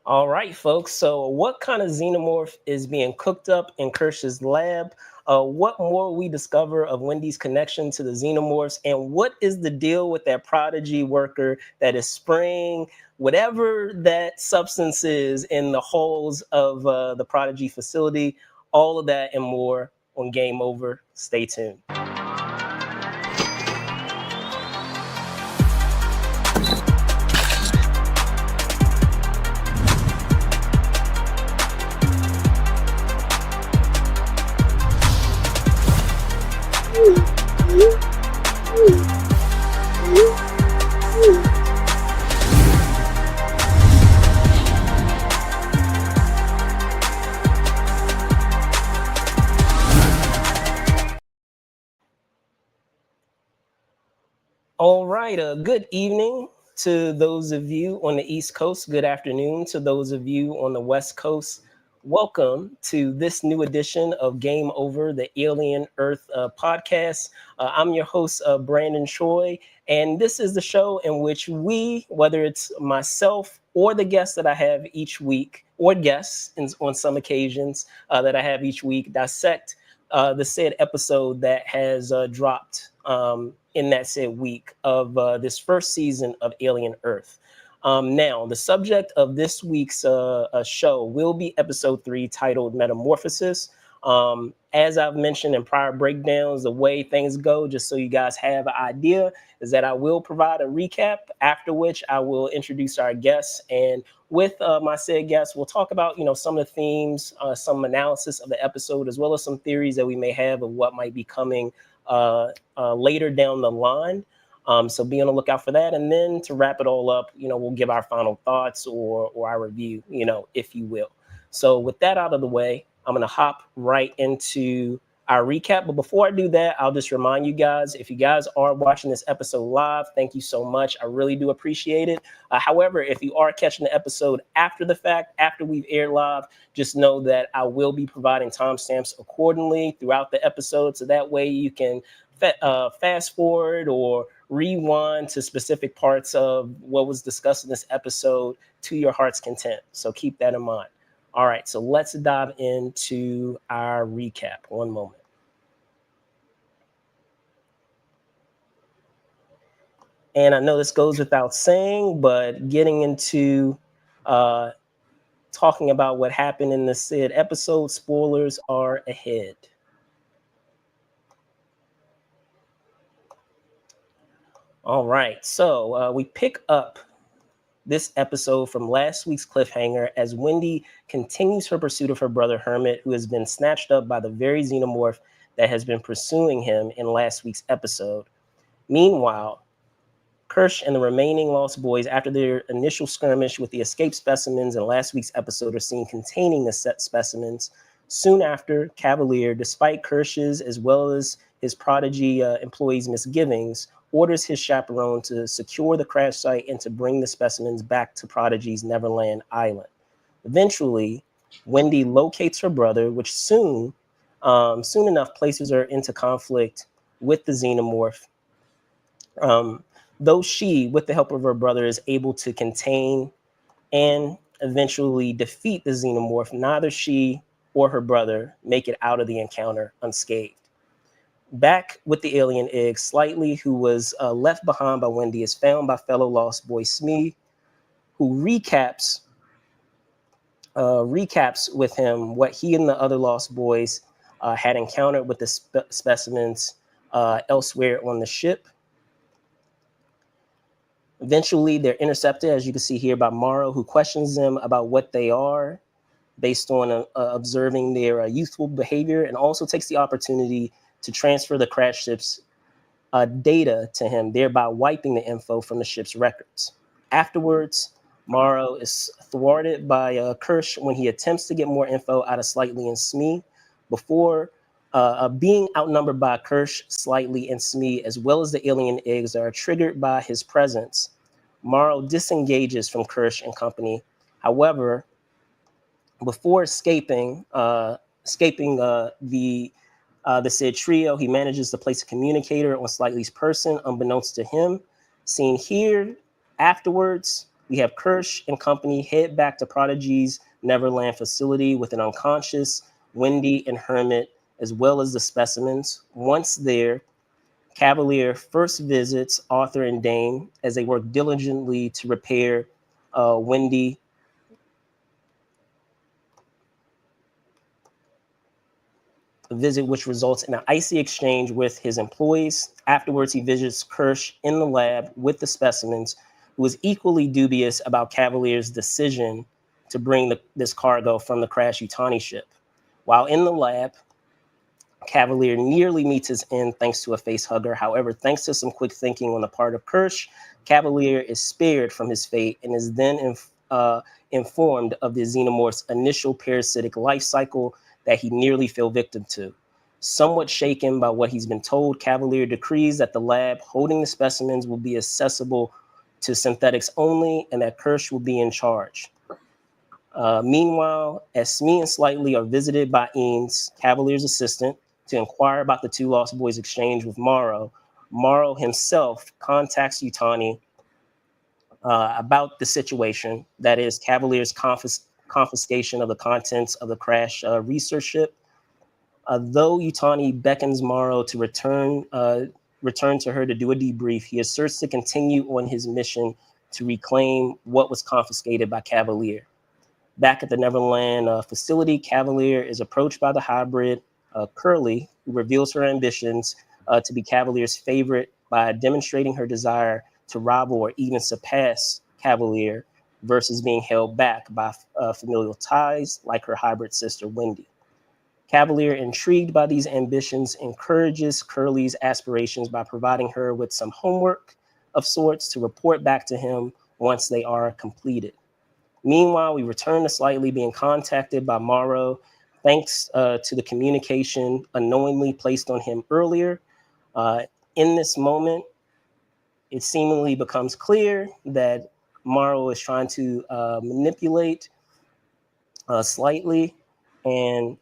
All right, folks. So, what kind of xenomorph is being cooked up in Kirsch's lab? What more will we discover of Wendy's connection to the xenomorphs? And what is the deal with that prodigy worker that is spraying whatever that substance is in the halls of the prodigy facility? All of that and more on Game Over. Stay tuned. All right. Good evening to those of you on the East Coast. Good afternoon to those of you on the West Coast. Welcome to this new edition of Game Over, the Alien Earth podcast. I'm your host, Brandon Troy, and this is the show in which we, whether it's myself or the guests that I have each week, or guests on some occasions that I have each week, dissect the said episode that has dropped in that said week of this first season of Alien Earth. Now, the subject of this week's show will be episode 3, titled Metamorphosis. As I've mentioned in prior breakdowns, the way things go, just so you guys have an idea, is that I will provide a recap, after which I will introduce our guests. And with my said guests, we'll talk about, some of the themes, some analysis of the episode, as well as some theories that we may have of what might be coming later down the line. So be on the lookout for that. And then to wrap it all up, we'll give our final thoughts or our review, if you will. So with that out of the way, I'm going to hop right into our recap. But before I do that, I'll just remind you guys, if you guys are watching this episode live, thank you so much. I really do appreciate it. However, if you are catching the episode after the fact, after we've aired live, just know that I will be providing timestamps accordingly throughout the episode. So that way you can fast forward or rewind to specific parts of what was discussed in this episode to your heart's content. So keep that in mind. All right, so let's dive into our recap. One moment. And I know this goes without saying, but getting into talking about what happened in the said episode, spoilers are ahead. All right, so we pick up this episode from last week's cliffhanger as Wendy continues her pursuit of her brother Hermit, who has been snatched up by the very xenomorph that has been pursuing him in last week's episode. Meanwhile, Kirsch and the remaining lost boys, after their initial skirmish with the escaped specimens in last week's episode, are seen containing the set specimens. Soon after, Cavalier, despite Kirsch's as well as his prodigy employees' misgivings, orders his chaperone to secure the crash site and to bring the specimens back to Prodigy's Neverland Island. Eventually, Wendy locates her brother, which soon enough places her into conflict with the xenomorph. Though she, with the help of her brother, is able to contain and eventually defeat the xenomorph, neither she or her brother make it out of the encounter unscathed. Back with the alien egg, Slightly, who was left behind by Wendy, is found by fellow Lost Boy Smee, who recaps with him what he and the other Lost Boys had encountered with the specimens elsewhere on the ship. Eventually, they're intercepted, as you can see here, by Morrow, who questions them about what they are based on observing their youthful behavior, and also takes the opportunity to transfer the crash ship's data to him, thereby wiping the info from the ship's records. Afterwards, Morrow is thwarted by Kirsch when he attempts to get more info out of Slightly and Smee. Before being outnumbered by Kirsch, Slightly, and Smee, as well as the alien eggs that are triggered by his presence, Morrow disengages from Kirsch and company. However, before escaping the said trio, he manages to place a communicator on Slightly's person, unbeknownst to him. Seen here afterwards, We have Kirsch and company head back to Prodigy's Neverland facility with an unconscious Wendy and Hermit, as well as the specimens. Once there, Cavalier first visits Arthur and Dame as they work diligently to repair Wendy. A visit which results in an icy exchange with his employees. Afterwards, he visits Kirsch in the lab with the specimens, who is equally dubious about Cavalier's decision to bring this cargo from the crashed Utani ship. While in the lab, Cavalier nearly meets his end thanks to a face hugger. However, thanks to some quick thinking on the part of Kirsch, Cavalier is spared from his fate and is then informed of the xenomorph's initial parasitic life cycle that he nearly fell victim to. Somewhat shaken by what he's been told, Cavalier decrees that the lab holding the specimens will be accessible to synthetics only and that Kirsch will be in charge. Meanwhile, as Smee and Slightly are visited by Eames, Cavalier's assistant, to inquire about the two Lost Boys' exchange with Morrow, Morrow himself contacts Utani about the situation, that is, Cavalier's confiscation of the contents of the crash research ship. Though Utani beckons Morrow to return to her to do a debrief, he asserts to continue on his mission to reclaim what was confiscated by Cavalier. Back at the Neverland facility, Cavalier is approached by the hybrid Curly, who reveals her ambitions to be Cavalier's favorite by demonstrating her desire to rival or even surpass Cavalier versus being held back by familial ties like her hybrid sister, Wendy. Cavalier, intrigued by these ambitions, encourages Curly's aspirations by providing her with some homework of sorts to report back to him once they are completed. Meanwhile, we return to Slightly being contacted by Morrow, thanks to the communication unknowingly placed on him earlier. In this moment, it seemingly becomes clear that Morrow is trying to manipulate Slightly, and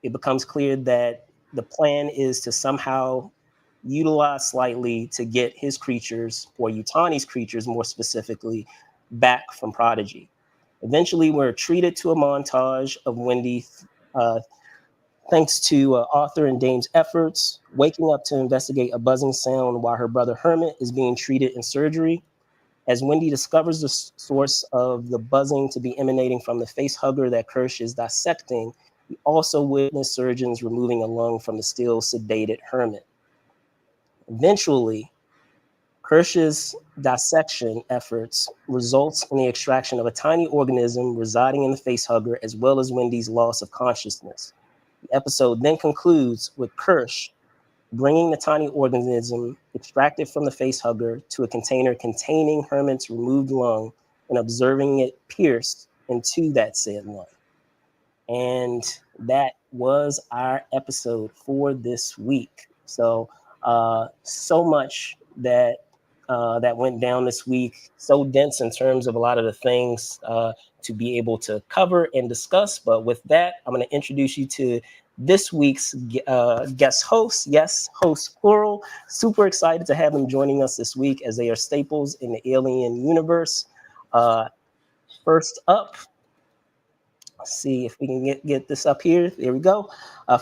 it becomes clear that the plan is to somehow utilize Slightly to get his creatures, or Utani's creatures more specifically, back from Prodigy. Eventually, we're treated to a montage of Wendy, thanks to Arthur and Dame's efforts, waking up to investigate a buzzing sound while her brother Hermit is being treated in surgery. As Wendy discovers the source of the buzzing to be emanating from the face hugger that Kirsch is dissecting, we also witness surgeons removing a lung from the still sedated Hermit. Eventually, Kirsch's dissection efforts results in the extraction of a tiny organism residing in the facehugger, as well as Wendy's loss of consciousness. The episode then concludes with Kirsch bringing the tiny organism extracted from the facehugger to a container containing Hermit's removed lung and observing it pierce into that said lung. And that was our episode for this week. So much that went down this week, so dense in terms of a lot of the things to be able to cover and discuss. But with that, I'm going to introduce you to this week's guest host. Yes, host plural. Super excited to have them joining us this week as they are staples in the alien universe. First up, let's see if we can get this up here. There we go.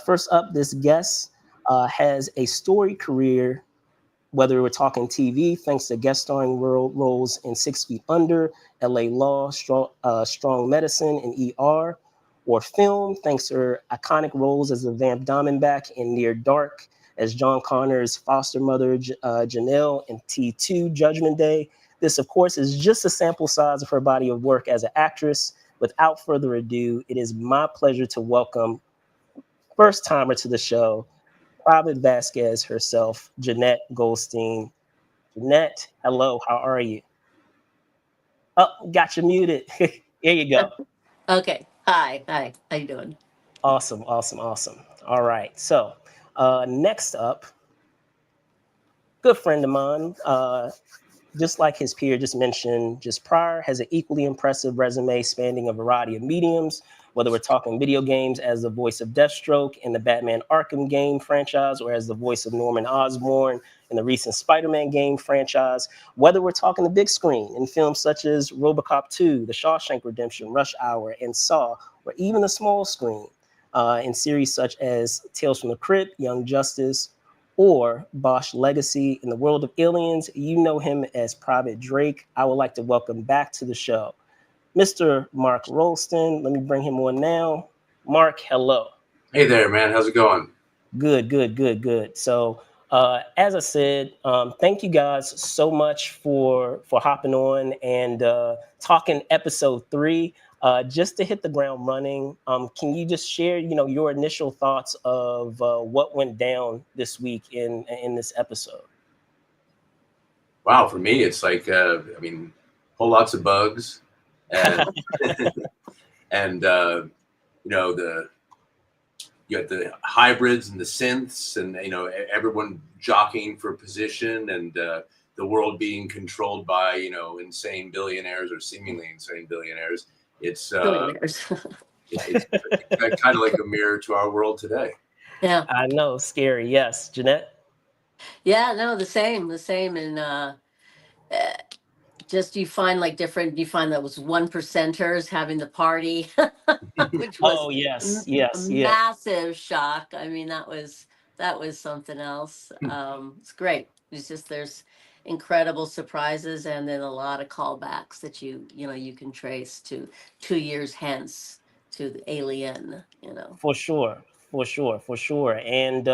First up, this guest has a storied career, whether we're talking TV, thanks to guest starring roles in 6 Feet Under, LA Law, Strong Medicine, and ER, or film, thanks to her iconic roles as the Vamp Diamondback in Near Dark, as John Connor's foster mother, Janelle, in T2 Judgment Day. This, of course, is just a sample size of her body of work as an actress. Without further ado, it is my pleasure to welcome first timer to the show, Private Vasquez herself, Jenette Goldstein. Jenette, hello, how are you? Oh, got you muted. Here you go. Okay. Hi. How you doing? Awesome. All right. So next up, good friend of mine, just like his peer just mentioned just prior, has an equally impressive resume spanning a variety of mediums, whether we're talking video games as the voice of Deathstroke in the Batman Arkham game franchise, or as the voice of Norman Osborn in the recent Spider-Man game franchise, whether we're talking the big screen in films such as RoboCop 2, The Shawshank Redemption, Rush Hour, and Saw, or even the small screen in series such as Tales from the Crypt, Young Justice, or Bosch Legacy. In the world of Aliens, you know him as Private Drake. I would like to welcome back to the show Mr. Mark Rolston. Let me bring him on now. Mark, hello. Hey there, man. How's it going? Good. So, as I said, thank you guys so much for hopping on and talking episode 3. Just to hit the ground running, can you just share, your initial thoughts of what went down this week in this episode? Wow, for me, it's like whole lots of bugs, and and you got the hybrids and the synths, and everyone jockeying for position, and the world being controlled by insane billionaires or seemingly insane billionaires. It's it's kind of like a mirror to our world today. Yeah, I know, scary. Yes, Jenette. yeah, no, the same, and just you find that was 1%ers having the party, which was Oh, yes, a yes, yeah. massive shock. I mean, that was something else. It's great. It's just there's incredible surprises, and then a lot of callbacks that you can trace to 2 years hence to the Alien. For sure. And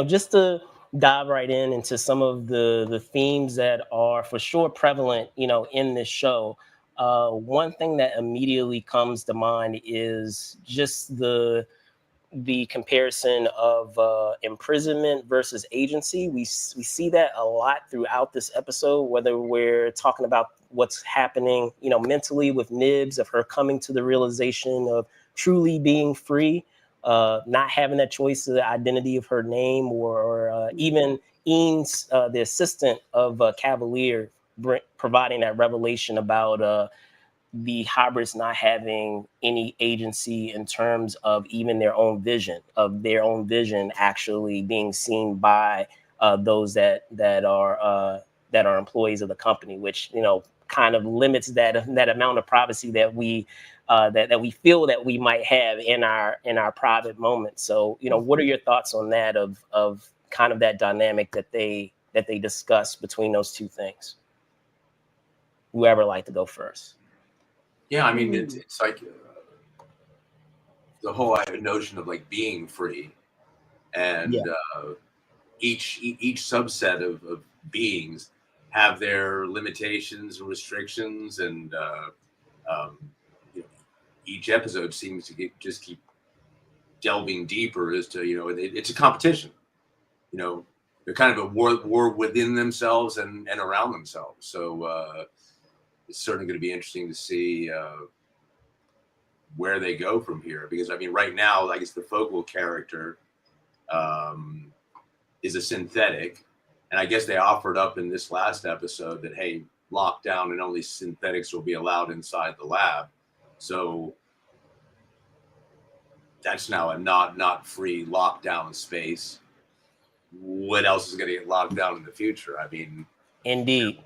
just to dive right into some of the themes that are for sure prevalent, in this show. One thing that immediately comes to mind is just the comparison of imprisonment versus agency. We see that a lot throughout this episode, whether we're talking about what's happening, mentally with Nibs, of her coming to the realization of truly being free, not having that choice of the identity of her name, or even Eames, the assistant of Cavalier, providing that revelation about the hybrids not having any agency in terms of even their own vision actually being seen by those that are employees of the company, which kind of limits that amount of privacy that we that we feel that we might have in our private moments. So what are your thoughts on that, of kind of that dynamic that they discuss between those two things? Whoever like to go first. Yeah, I mean, it's like the whole notion of like being free, and each subset of beings have their limitations and restrictions, and each episode seems to keep delving deeper as to it's a competition. They're kind of a war within themselves and around themselves. So it's certainly going to be interesting to see where they go from here, because I mean, right now, I guess the focal character is a synthetic, and I guess they offered up in this last episode that, hey, lockdown and only synthetics will be allowed inside the lab. So that's now a not free lockdown space. What else is going to get locked down in the future? I mean, Indeed.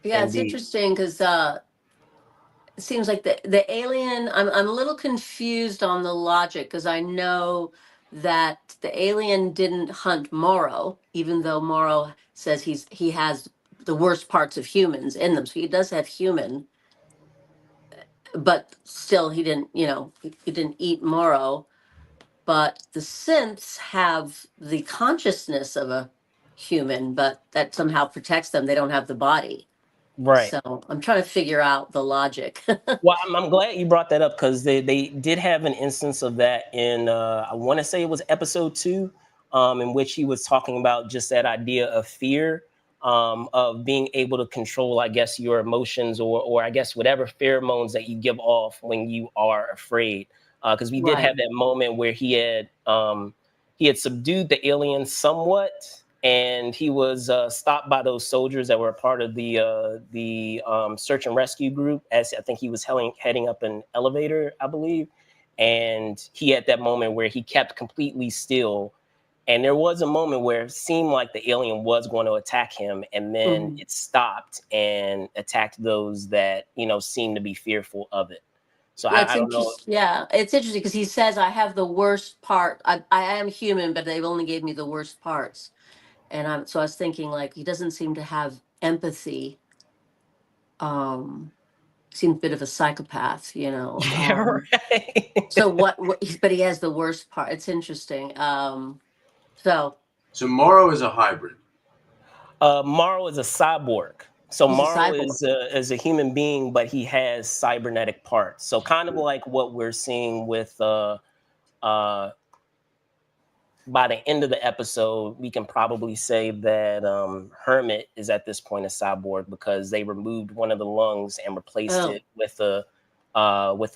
Yeah, it's interesting because it seems like the alien. I'm a little confused on the logic, because I know that the alien didn't hunt Morrow, even though Morrow says he has the worst parts of humans in them, so he does have human, but still he didn't he didn't eat Morrow. But the synths have the consciousness of a human, but that somehow protects them. They don't have the body. Right. So I'm trying to figure out the logic. Well, I'm glad you brought that up, because they did have an instance of that in I want to say it was episode 2, in which he was talking about just that idea of fear, of being able to control, I guess, your emotions, or I guess whatever pheromones that you give off when you are afraid. Because we did have that moment where he had subdued the alien somewhat, and he was stopped by those soldiers that were a part of the search and rescue group. As I think he was heading up an elevator, I believe, and he had that moment where he kept completely still. And there was a moment where it seemed like the alien was going to attack him, and then it stopped and attacked those that, seemed to be fearful of it. So Yeah, it's I don't know. interesting. Yeah, it's interesting because he says, I have the worst part. I am human, but they've only gave me the worst parts. And so I was thinking, like, he doesn't seem to have empathy. Seems a bit of a psychopath, Yeah, right. So but he has the worst part. It's interesting. So Morrow is a hybrid. Morrow is a cyborg. So he's a Morrow cyborg. is a human being, but he has cybernetic parts. So kind of like what we're seeing with by the end of the episode, we can probably say that Hermit is at this point a cyborg because they removed one of the lungs and replaced it with a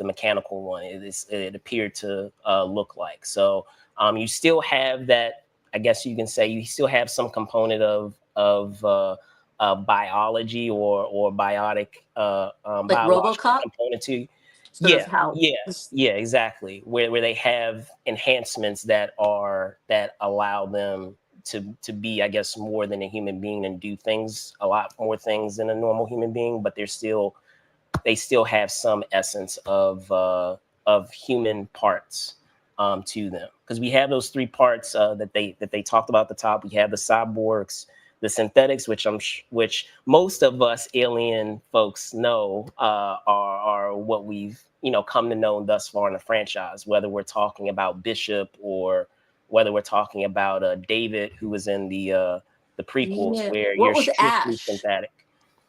mechanical one. It appeared to look like. So you still have that. I guess you can say you still have some component of biology or biotic Like biological RoboCop, component to. sort of how. Yeah, exactly. Where they have enhancements that allow them to be, I guess, more than a human being and do things, a lot more things than a normal human being, but they still have some essence of human parts to them, because we have those three parts that they talked about at the top. We have the cyborgs, the synthetics, which most of us alien folks know are what we've come to know thus far in the franchise. Whether we're talking about Bishop or whether we're talking about David, who was in the prequels, where What you're was strictly Ash? synthetic.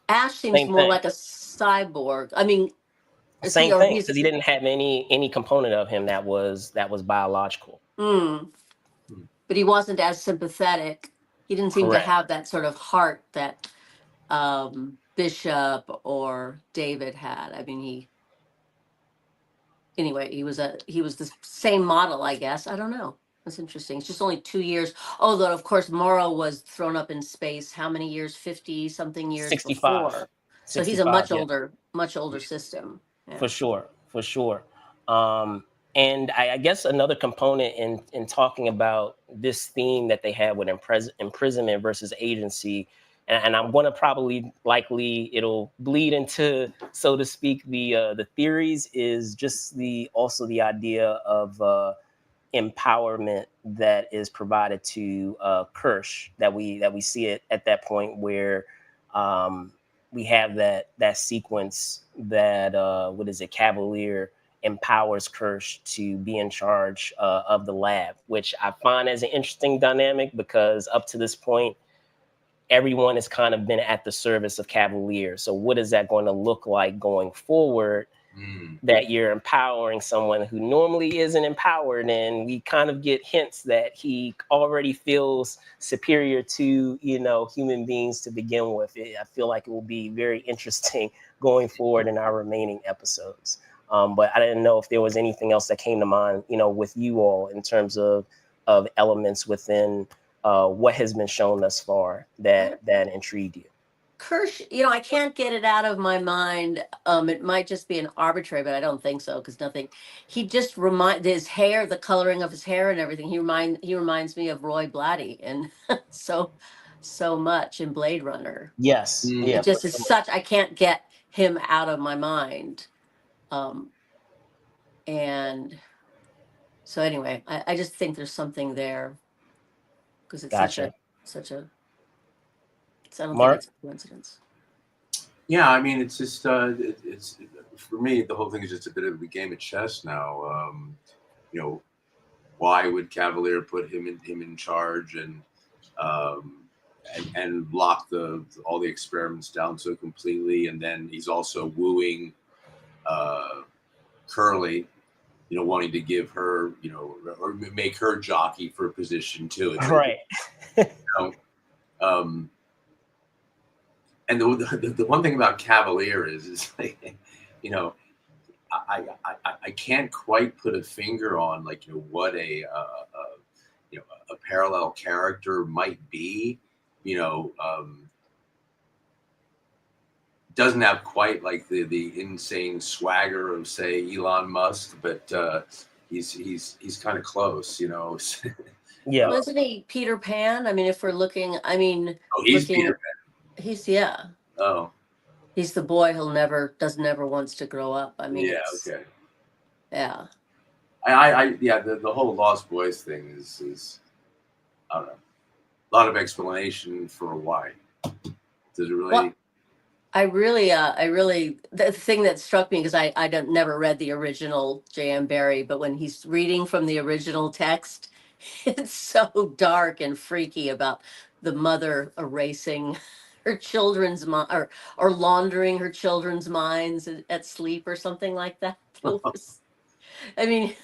Ash seems Same more thing. like a cyborg. I mean, is he Same or thing, he's? because he didn't have any component of him that was biological. But he wasn't as sympathetic. He didn't seem to Correct. have that sort of heart that Bishop or David had. I mean, he was the same model, I guess. I don't know. That's interesting. It's just only 2 years. Although, of course, Morrow was thrown up in space. How many years? 50 something years 65. before. So he's a 65, much older system. Yeah. for sure. And I guess another component in talking about this theme that they have with imprisonment versus agency, and I'm going to probably likely it'll bleed into, so to speak, the theories, is just also the idea of empowerment that is provided to Kirsch, that we see it at that point where we have that sequence that what is it, Cavalier empowers Kirsch to be in charge of the lab, which I find as an interesting dynamic, because up to this point everyone has kind of been at the service of Cavalier. So what is that going to look like going forward? That you're empowering someone who normally isn't empowered, and we kind of get hints that he already feels superior to human beings to begin with. I feel like it will be very interesting going forward in our remaining episodes. But I didn't know if there was anything else that came to mind, with you all in terms of elements within what has been shown thus far that intrigued you. Kirsch, I can't get it out of my mind. It might just be an arbitrary, but I don't think so, because nothing. He just his hair, the coloring of his hair and everything. He reminds me of Roy Blatty, and so much in Blade Runner. Yes, yeah. It just is such. I can't get him out of my mind. And so anyway, I just think there's something there, because it's Gotcha. such a. I don't think Mark? it's a coincidence. Yeah, I mean, it's just it's for me, the whole thing is just a bit of a game of chess now. Why would Cavalier put him in charge and lock all the experiments down so completely, and then he's also wooing Curly, wanting to give her, or make her jockey for a position too. It's right. And the one thing about Cavalier is like, I can't quite put a finger on, like, what a a parallel character might be, doesn't have quite like the insane swagger of, say, Elon Musk, but he's kind of close, Yeah. Wasn't he Peter Pan? I mean, if we're looking, he's Peter Pan. He's Oh, he's the boy who never wants to grow up. okay. Yeah. The whole Lost Boys thing is I don't know, a lot of explanation for why. Does it really? Well, I really, the thing that struck me, because I never read the original J.M. Barrie, but when he's reading from the original text, it's so dark and freaky about the mother erasing her children's mind, or laundering her children's minds at sleep or something like that. I mean,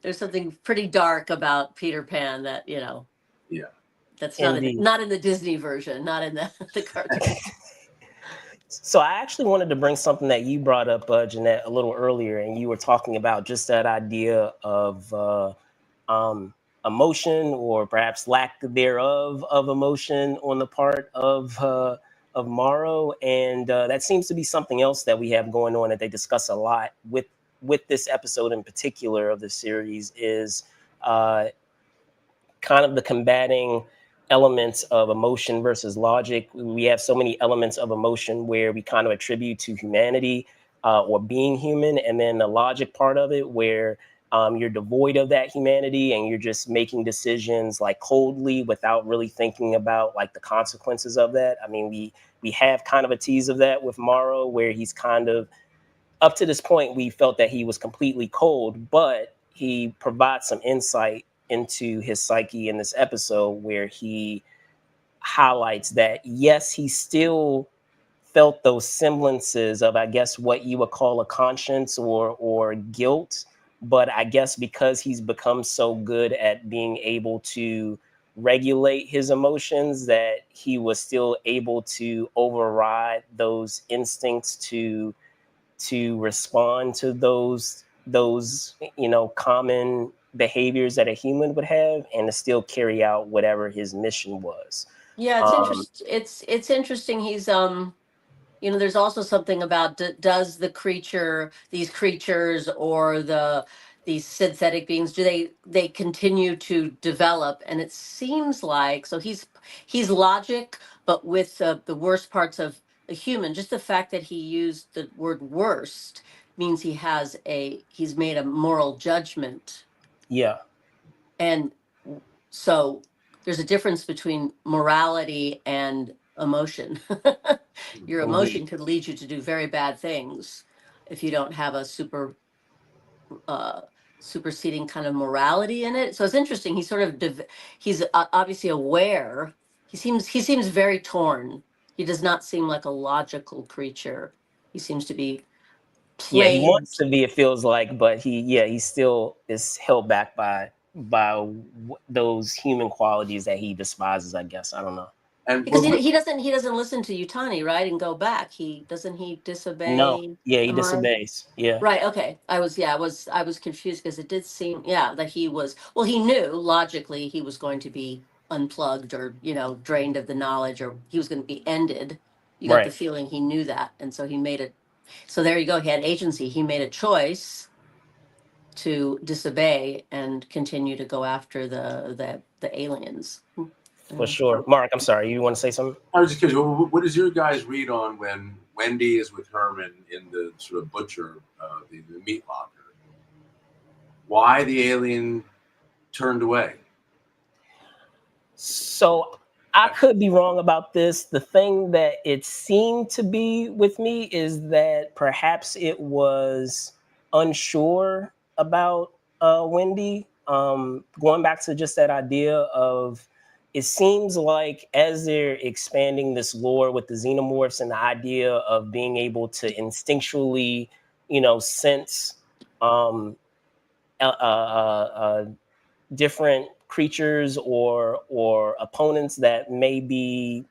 there's something pretty dark about Peter Pan that, Yeah. that's not in the Disney version, not in the cartoon. So I actually wanted to bring something that you brought up, Jenette, a little earlier, and you were talking about just that idea of emotion, or perhaps lack thereof of emotion on the part of Morrow, and that seems to be something else that we have going on that they discuss a lot with this episode in particular of the series, is kind of the combating elements of emotion versus logic. We have so many elements of emotion where we kind of attribute to humanity or being human, and then the logic part of it where you're devoid of that humanity and you're just making decisions like coldly without really thinking about like the consequences of that. I mean, we have kind of a tease of that with Morrow, where he's kind of, up to this point, we felt that he was completely cold, but he provides some insight into his psyche in this episode, where he highlights that, yes, he still felt those semblances of, I guess, what you would call a conscience or guilt. But I guess because he's become so good at being able to regulate his emotions, that he was still able to override those instincts to respond to those common behaviors that a human would have, and to still carry out whatever his mission was. Yeah, it's interesting. He's there's also something about, does these creatures, or these synthetic beings, do they continue to develop? And it seems like, so he's logic, but with the worst parts of a human. Just the fact that he used the word worst means he's made a moral judgment. Yeah. And so there's a difference between morality and emotion. Your emotion could lead you to do very bad things if you don't have a superseding kind of morality in it. So it's interesting. He's sort of he's obviously aware. He seems very torn. He does not seem like a logical creature. He seems to be Yeah, he wants plagued. to be, it feels like, but he still is held back by those human qualities that he despises, I guess. I don't know. And Because he doesn't listen to Yutani, right, and go back. He disobey. No. Yeah, he Am I- disobeys. Yeah. Right. Okay. I was confused, because it did seem, that he knew logically he was going to be unplugged, or drained of the knowledge, or he was going to be ended. You got the Right. feeling he knew that, and so he made it. So there you go. He had agency. He made a choice to disobey and continue to go after the aliens. For sure. Mark, I'm sorry. You want to say something? I was just curious, what is your guys' read on when Wendy is with Herman in the sort of butcher, the meat locker? Why the alien turned away? So I could be wrong about this. The thing that it seemed to be with me is that perhaps it was unsure about Wendy. Going back to just that idea of, it seems like as they're expanding this lore with the xenomorphs, and the idea of being able to instinctually, sense different creatures or opponents that may be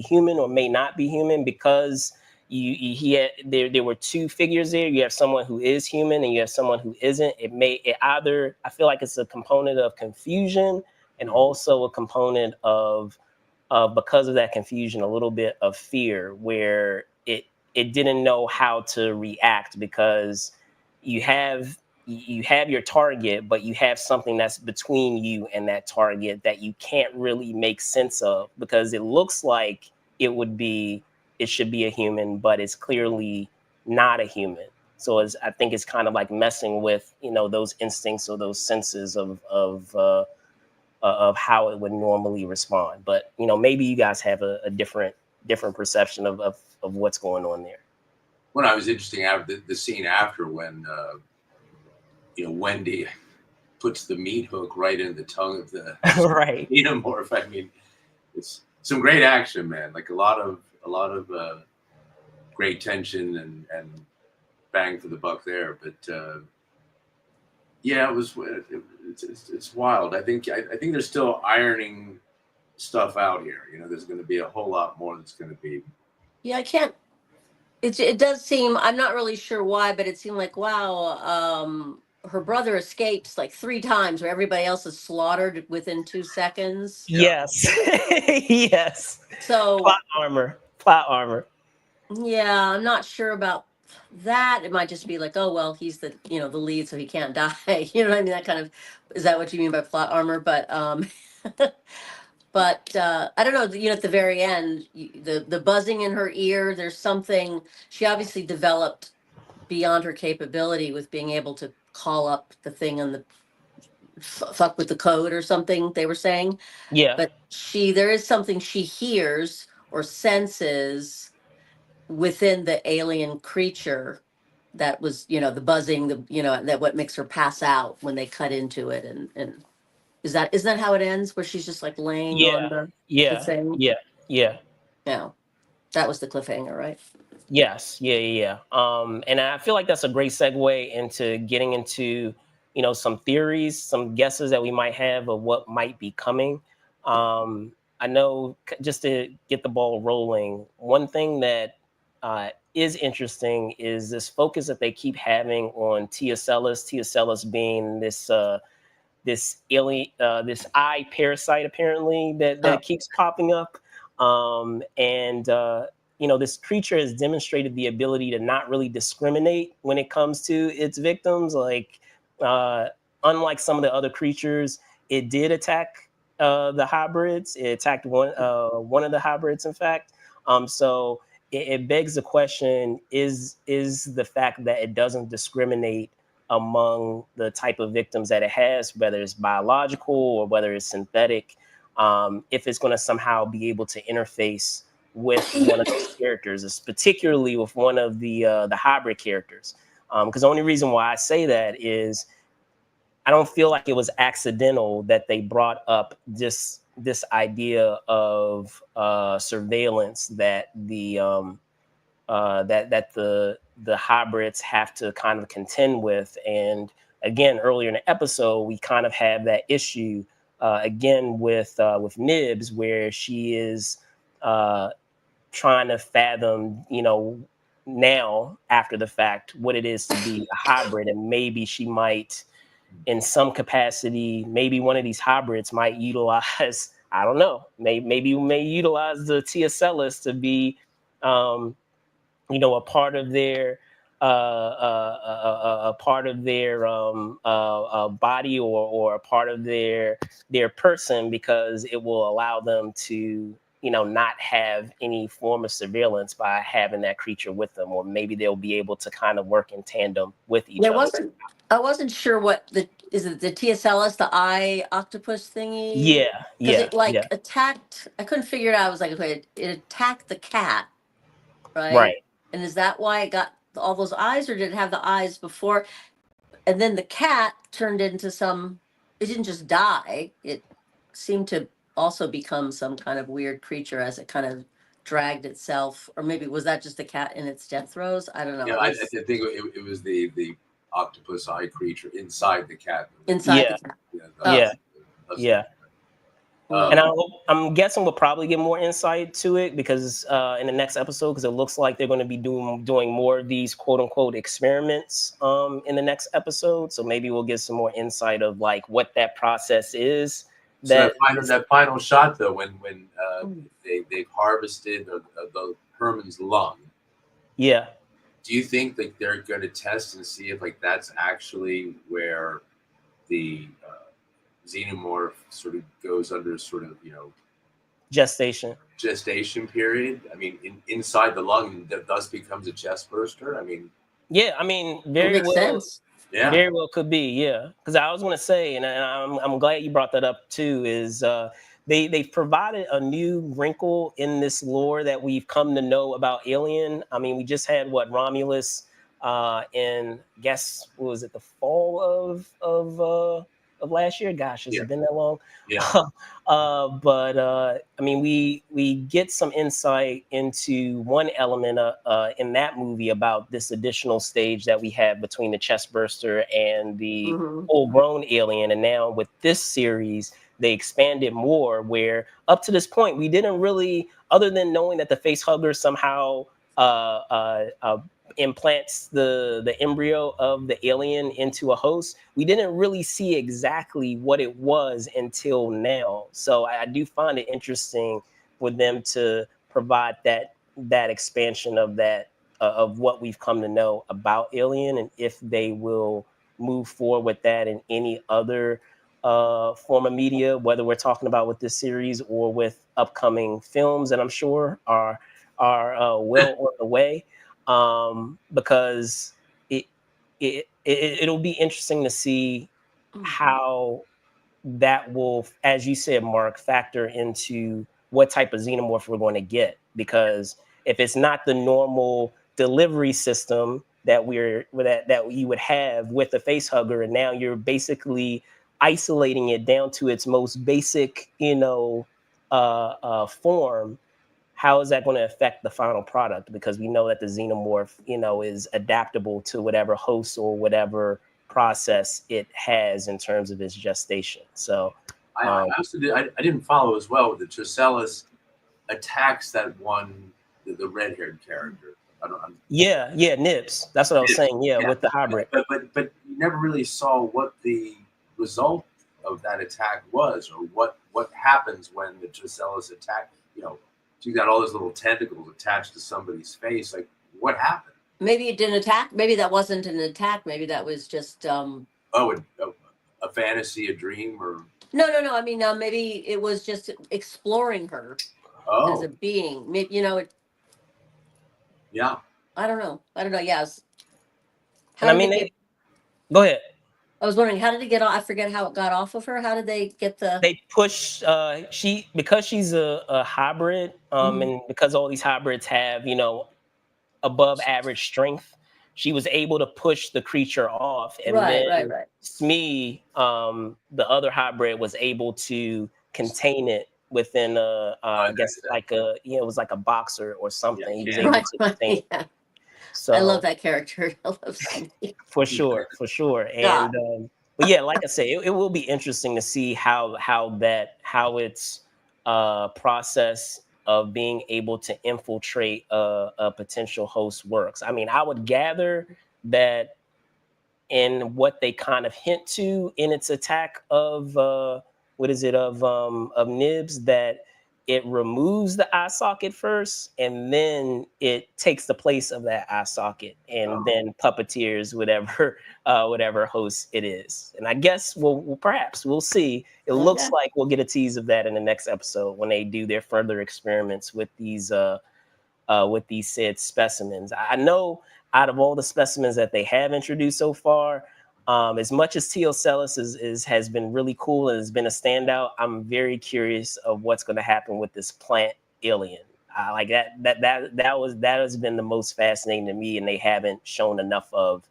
human or may not be human, because there were two figures there. You have someone who is human and you have someone who isn't. I feel like it's a component of confusion and also a component of because of that confusion, a little bit of fear, where it didn't know how to react, because you have your target, but you have something that's between you and that target that you can't really make sense of, because it looks like it should be a human, but it's clearly not a human. So I think it's kind of like messing with, those instincts or those senses of how it would normally respond. But maybe you guys have a different perception of what's going on there. Well, I was interesting after the scene after when Wendy puts the meat hook right in the tongue of the right xenomorph. I mean, it's some great action, man. Like a lot of great tension and bang for the buck there. But yeah, it's wild. I think they're still ironing stuff out here. There's going to be a whole lot more that's going to be. Yeah, I can't. It does seem, I'm not really sure why, but it seemed like, wow, her brother escapes like 3 times where everybody else is slaughtered within 2 seconds. Yes. Yes. So plot armor. Yeah, I'm not sure about that. It might just be like, oh well, he's the the lead, so he can't die. You know what I mean? That kind of, is that what you mean by plot armor? But but I don't know. At the very end, the buzzing in her ear. There's something she obviously developed beyond her capability with being able to call up the thing on the fuck with the code or something they were saying. Yeah. But there is something she hears or senses within the alien creature that was, the buzzing, that what makes her pass out when they cut into it. And isn't that how it ends, where she's just like laying on the thing? Yeah. That was the cliffhanger, right? Yes. Yeah. And I feel like that's a great segue into getting into, some theories, some guesses that we might have of what might be coming. I know, just to get the ball rolling, one thing that is interesting is this focus that they keep having on Tiacellus being this alien, this eye parasite apparently that keeps popping up, and this creature has demonstrated the ability to not really discriminate when it comes to its victims. Like, unlike some of the other creatures, it did attack the hybrids. It attacked one of the hybrids, in fact. So it begs the question: is the fact that it doesn't discriminate among the type of victims that it has, whether it's biological or whether it's synthetic, if it's going to somehow be able to interface with one of those characters, particularly with one of the hybrid characters? Because the only reason why I say that is I don't feel like it was accidental that they brought up this idea of surveillance that the hybrids have to kind of contend with. And again, earlier in the episode, we kind of have that issue again with Nibs, where she is trying to fathom, now after the fact, what it is to be a hybrid, and maybe she might, in some capacity, maybe one of these hybrids might utilize, I don't know, maybe may utilize the Tiacellus to be, a part of their body, or a part of their person, because it will allow them to not have any form of surveillance by having that creature with them, or maybe they'll be able to kind of work in tandem with each other. I wasn't sure what is it the TSLS, the eye octopus thingy? Yeah. Because it attacked. I couldn't figure it out. I was like, okay, it attacked the cat, right? Right. And is that why it got all those eyes, or did it have the eyes before? And then the cat turned into it didn't just die. It seemed to also become some kind of weird creature as it kind of dragged itself. Or maybe was that just the cat in its death throes? I don't know. Yeah, I think it was the octopus eye creature inside the cat. Inside the cat. Yeah. And I'm guessing we'll probably get more insight to it because in the next episode, because it looks like they're going to be doing more of these quote unquote experiments in the next episode. So maybe we'll get some more insight of like what that process is. So that final shot though, when they've harvested the Herman's lung. Yeah. Do you think that they're going to test and see if like that's actually where the xenomorph sort of goes under sort of, you know, gestation period? I mean, inside the lung, that thus becomes a chest burster. I mean, yeah, I mean, very well. Sense. Yeah, very well could be. Yeah, because I was going to say, and I'm glad you brought that up too. Is they've provided a new wrinkle in this lore that we've come to know about Alien. I mean, we just had Romulus in, guess, what was it, the fall of last year? Gosh, has it been that long? Yeah. But I mean, we get some insight into one element in that movie about this additional stage that we had between the chest burster and the full-grown alien, and now with this series, they expanded more. Where up to this point, we didn't really, other than knowing that the face hugger somehow implants the embryo of the alien into a host, we didn't really see exactly what it was until now. So I do find it interesting for them to provide that expansion of that of what we've come to know about Alien, and if they will move forward with that in any other form of media, whether we're talking about with this series or with upcoming films that I'm sure are well on the way. Because it'll be interesting to see how that will, as you said, Mark, factor into what type of xenomorph we're going to get. Because if it's not the normal delivery system that you would have with a face hugger, and now you're basically isolating it down to its most basic, form. How is that going to affect the final product? Because we know that the xenomorph, is adaptable to whatever host or whatever process it has in terms of its gestation. So I also didn't follow as well. The Tricellus attacks that one, the red-haired character. Yeah, Nibs. That's what I was saying. Yeah, with the hybrid. But you never really saw what the result of that attack was, or what happens when the Tricellus attack. You got all those little tentacles attached to somebody's face. Like, what happened? Maybe it didn't attack. Maybe that wasn't an attack. Maybe that was just a fantasy, a dream, or no. I mean, maybe it was just exploring her as a being. Maybe Yeah. I don't know. Yes. And I mean, go ahead. I was wondering, how did it get off? I forget how it got off of her. How did they get They push, because she's a hybrid, and because all these hybrids have, above average strength, she was able to push the creature off. And then Smee, the other hybrid, was able to contain it within I guess it was like a boxer or something. Yeah, he was able to contain it. So I love that character. I love Smee. For sure. And but yeah, like I say, it will be interesting to see how its process of being able to infiltrate a potential host works. I mean, I would gather that in what they kind of hint to in its attack of Nibs, that it removes the eye socket first, and then it takes the place of that eye socket, and then puppeteers whatever host it is. And I guess perhaps we'll see. It looks like we'll get a tease of that in the next episode when they do their further experiments with these said specimens. I know out of all the specimens that they have introduced so far, as much as Teocellus has been really cool and has been a standout, I'm very curious of what's going to happen with this plant alien. Like that has been the most fascinating to me, and they haven't shown enough of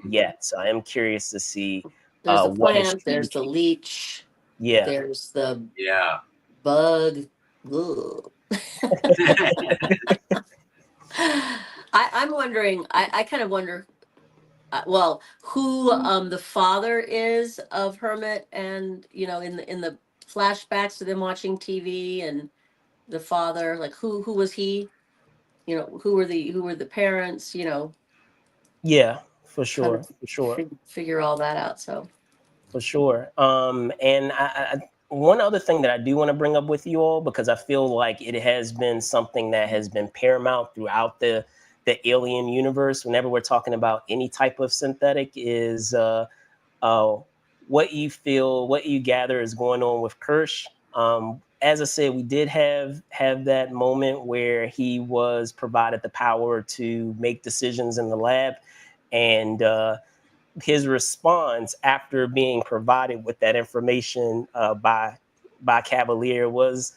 yet. So I am curious to see. There's the plant. There's the leech. Yeah. There's the bug. I'm wondering. I kind of wonder. Who the father is of Hermit, and in the flashbacks to them watching TV and the father, like who was he? You know, who were the parents? You know, Yeah, for kind sure, of for sure. figure all that out. So For sure. And one other thing that I do want to bring up with you all, because I feel like it has been something that has been paramount throughout the Alien universe. Whenever we're talking about any type of synthetic, is uh, what you feel, what you gather is going on with Kirsch. As I said, we did have that moment where he was provided the power to make decisions in the lab, and his response after being provided with that information by Cavalier was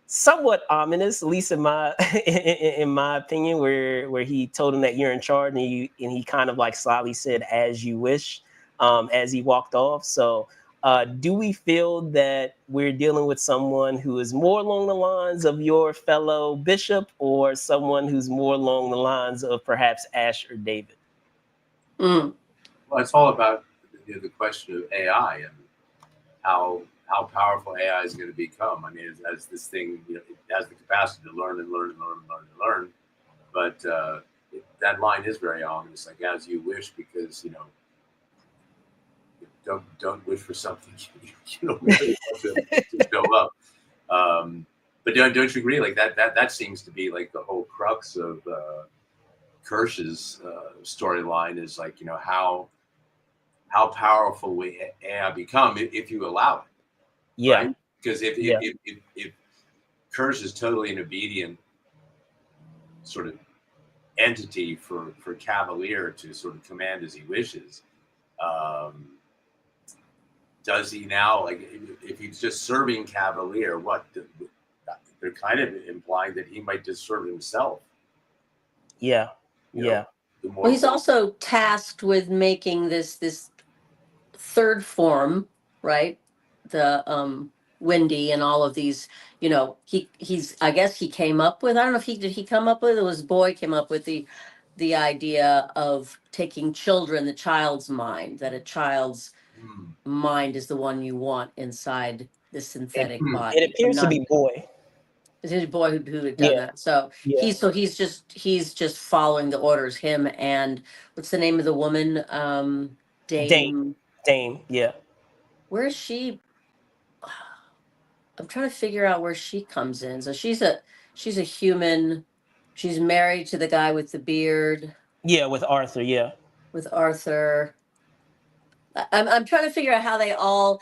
somewhat ominous, at least in my in my opinion, where he told him that you're in charge, and he kind of like slyly said, "As you wish," as he walked off. So. Do we feel that we're dealing with someone who is more along the lines of your fellow Bishop, or someone who's more along the lines of perhaps Ash or David? mm. Well, it's all about the question of AI and how powerful AI is going to become. I mean, as this thing, it has the capacity to learn and learn and learn and learn and learn. But that line is very ominous, like "as you wish," because don't wish for something you don't really want to show up. But don't you agree? Like that seems to be like the whole crux of Kirsch's storyline is like how powerful will AI become if you allow it, Yeah, right? Because yeah, if Kirsch is totally an obedient sort of entity for Cavalier to sort of command as he wishes, um, does he now, like, if he's just serving Cavalier, they're kind of implying that he might just serve himself. yeah, You know, yeah. the Well, more he's also tasked with making this third form, right? The Wendy and all of these, he's I guess he came up with, I don't know if he come up with it, was Boy came up with the idea of taking the child's mind, that a child's Hmm. mind is the one you want inside the it, synthetic It body, and appears to not be Boy. it's his boy who had done Yeah, that. So yeah. he's just following the orders. Him and what's the name of the woman? Dame, Dame. Dame. Yeah. Where is she? I'm trying to figure out where she comes in. So she's a human. She's married to the guy with the beard, Yeah, with Arthur. Yeah. with Arthur. I'm trying to figure out how they all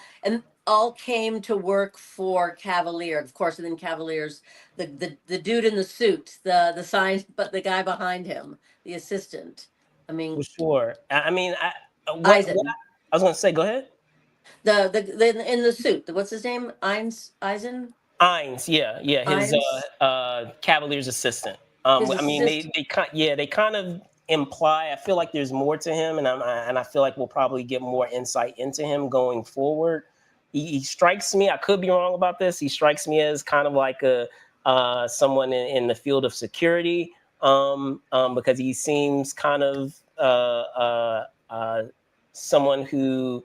came to work for Cavalier, of course, and then Cavalier's the dude in the suit, the sign, but the guy behind him, the assistant. I For mean, sure. I mean, what Eisen, I was going to say. Go ahead. the in the suit. What's his name? Eisen. Ines. Yeah, yeah. His Eins. Cavalier's assistant. His I mean, assistant. they kind of imply. I feel like there's more to him, and I feel like we'll probably get more insight into him going forward. He strikes me. I could be wrong about this. He strikes me as kind of like a someone in the field of security, because he seems kind of someone who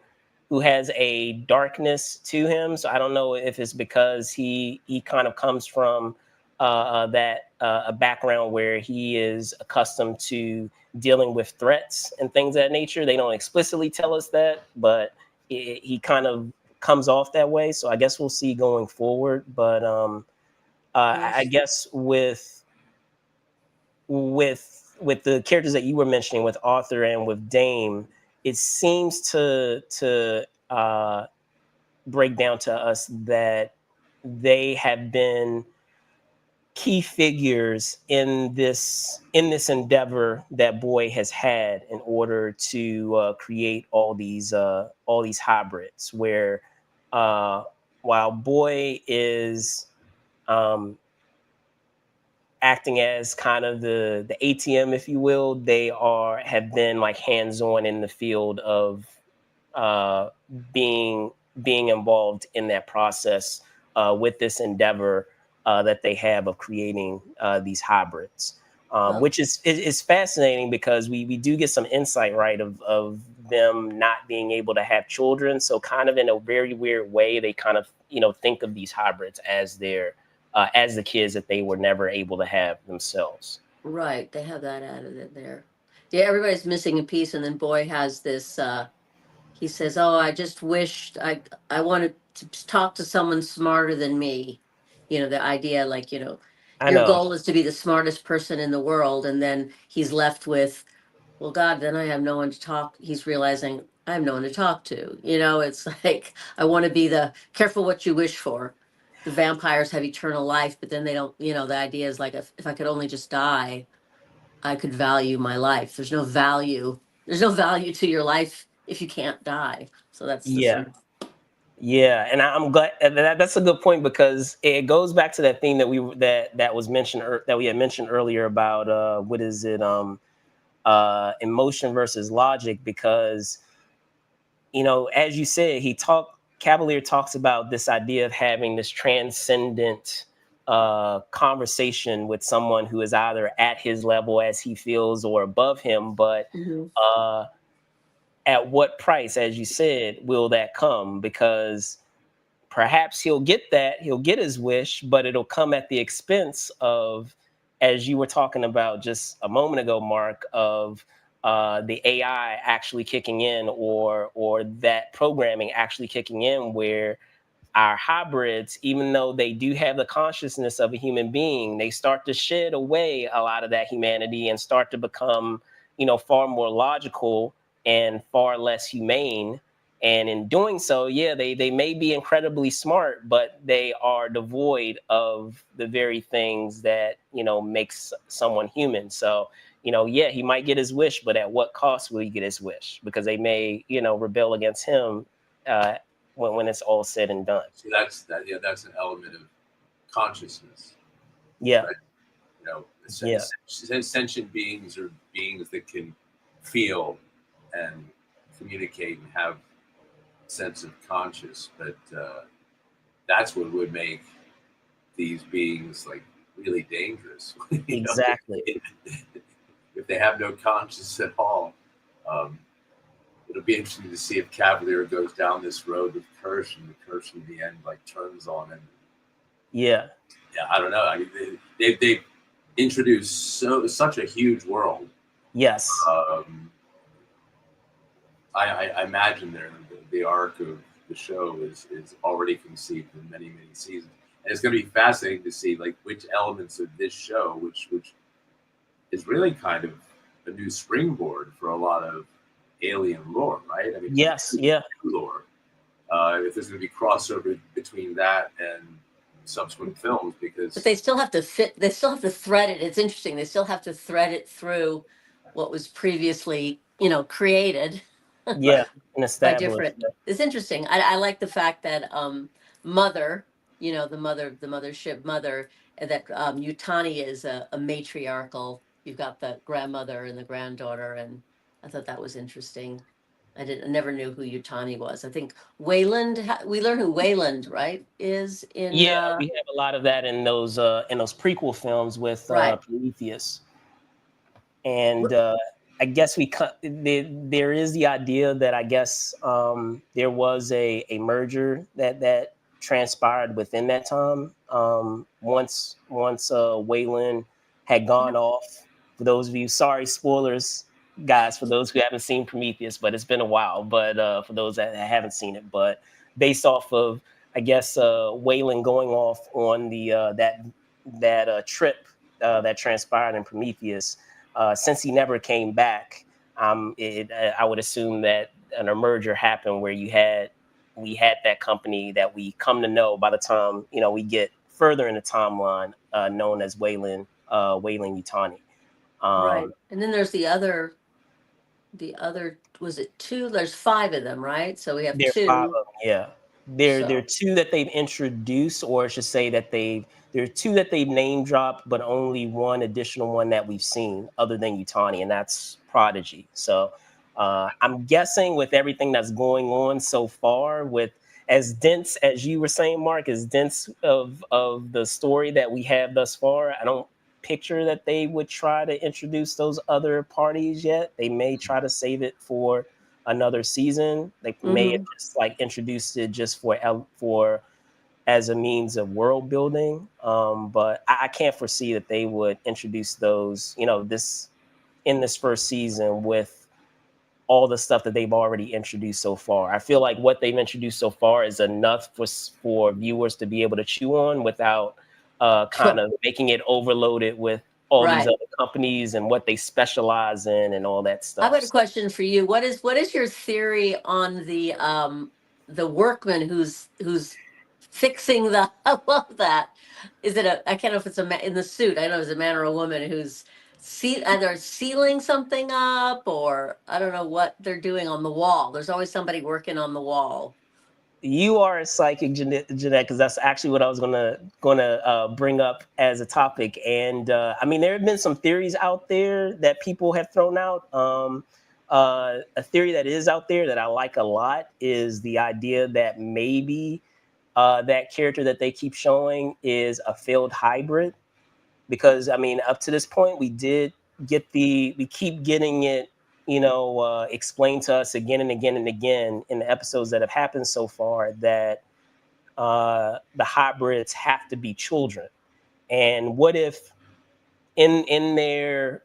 has a darkness to him. So I don't know if it's because he kind of comes from that a background where he is accustomed to dealing with threats and things of that nature. They don't explicitly tell us that, but he kind of comes off that way. So I guess we'll see going forward. But I Yes. guess with the characters that you were mentioning with Arthur and with Dame, it seems to break down to us that they have been key figures in this endeavor that Boy has had in order to create all these hybrids. Where while Boy is um, acting as kind of the ATM, if you will, they have been like hands on in the field of uh, being being involved in that process with this endeavor that they have of creating these hybrids. Well, which is fascinating because we do get some insight, right, of them not being able to have children. So kind of in a very weird way, they kind of, think of these hybrids as their as the kids that they were never able to have themselves. right. They have that added in there. Yeah, everybody's missing a piece, and then Boy has this. He says, "Oh, I just wished I wanted to talk to someone smarter than me." The idea, like, I your know. goal is to be the smartest person in the world, and then he's left with, well, God, then I have no one to talk. He's realizing I have no one to talk to. It's like, I want to be the careful what you wish for. The vampires have eternal life, but then they don't. The idea is like, if I could only just die, I could value my life. There's no value. There's no value to your life if you can't die. So that's the Yeah. same. Yeah, and I'm glad that's a good point because it goes back to that thing that was mentioned that we had mentioned earlier about what is it emotion versus logic, because as you said, Cavalier talks about this idea of having this transcendent conversation with someone who is either at his level as he feels or above him, but Mhm. uh at what price, as you said, will that come? Because perhaps he'll get his wish, but it'll come at the expense of, as you were talking about just a moment ago, Mark, of the AI actually kicking in, or that programming actually kicking in, where our hybrids, even though they do have the consciousness of a human being, they start to shed away a lot of that humanity and start to become, far more logical and far less humane. And in doing so, yeah, they may be incredibly smart, but they are devoid of the very things that, makes someone human. So, yeah, he might get his wish, but at what cost will he get his wish? Because they may, rebel against him uh, when it's all said and done. So that's that. Yeah, that's an element of consciousness, Yeah, right? yeah, Sentient beings are beings that can feel and communicate and have a sense of conscious. But that's what would make these beings like really dangerous. exactly. If they have no conscience at all. Um, it'll be interesting to see if Cavalier goes down this road with Kirsch, and the Kirsch in the end like turns on him. Yeah, Yeah, I don't know. I mean, they introduced such a huge world. yes, Um, I imagine the arc of the show is already conceived in many seasons, and it's going to be fascinating to see like which elements of this show, which is really kind of a new springboard for a lot of alien lore, right? I mean, yes, yeah, lore. If there's going to be crossover between that and subsequent films, But because they still have to fit. They still have to thread it. It's interesting. They still have to thread it through what was previously, created yeah, and by established. different. It's interesting. I like the fact that mother, the mothership mother, and that Utani is a matriarchal. You've got the grandmother and the granddaughter, and I thought that was interesting. I never knew who Utani was. I think Wayland. We learn who Wayland, right, is in. Yeah, we have a lot of that in those prequel films with Right. Prometheus, and I guess there is the idea that I guess there was a merger that transpired within that time. Once Wayland had gone off. For those of you, sorry, spoilers, guys, for those who haven't seen Prometheus, but it's been a while. But for those that haven't seen it, but based off of, I guess, Wayland going off on the that trip that transpired in Prometheus, since he never came back, I would assume that a merger happened where we had that company that we come to know by the time we get further in the timeline, known as Wayland Yutani. Right. Um, And then there's the other, was it two? There's five of them, right? So we have there are five two. of them. Yeah, there are So, two that they've introduced, or I should say that there are two that they've name dropped, but only one additional one that we've seen other than Utani, and that's Prodigy. So I'm guessing with everything that's going on so far, with as dense as you were saying, Mark, as dense of the story that we have thus far, picture that they would try to introduce those other parties yet. They may try to save it for another season. They may have just like introduced it just for as a means of world building. But I can't foresee that they would introduce those, this in this first season with all the stuff that they've already introduced so far. I feel like what they've introduced so far is enough for viewers to be able to chew on without kind of making it overloaded with all these other companies and what they specialize in and all that stuff. I've got a question for you. What is your theory on the workman who's fixing the? I love that. Is it I can't know if it's in the suit. I don't know if it's a man or a woman who's either sealing something up, or I don't know what they're doing on the wall. There's always somebody working on the wall. You are a psychic, Jenette, because that's actually what I was gonna bring up as a topic. And I mean, there have been some theories out there that people have thrown out. A theory that is out there that I like a lot is the idea that maybe that character that they keep showing is a failed hybrid. Because I mean, up to this point, we keep getting it, explained to us again and again and again in the episodes that have happened so far that the hybrids have to be children. And what if in their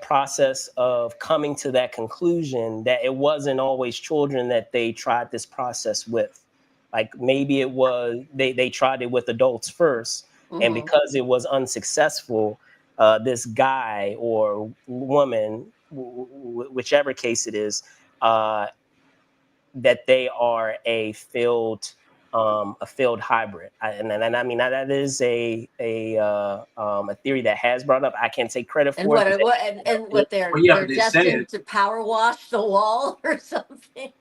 process of coming to that conclusion that it wasn't always children that they tried this process with? Like maybe it was they tried it with adults first. And because it was unsuccessful, this guy or woman, whichever case it is, that they are a failed hybrid. And I mean, that is a theory that has brought up. I can't take credit for it. And what they're destined to power wash the wall or something.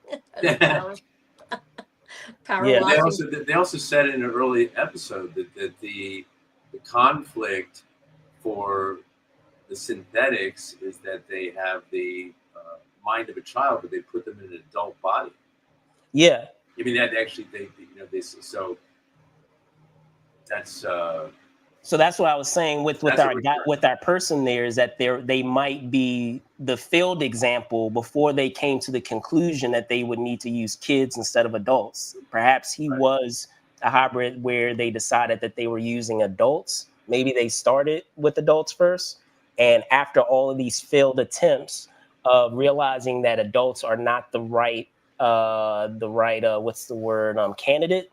They also said in an early episode that the conflict for the synthetics is that they have the mind of a child, but they put them in an adult body. Yeah, I mean that actually so that's. So that's what I was saying with our person there is that they might be the failed example before they came to the conclusion that they would need to use kids instead of adults. Perhaps he was a hybrid where they decided that they were using adults. Maybe they started with adults first. And after all of these failed attempts of realizing that adults are not the right candidate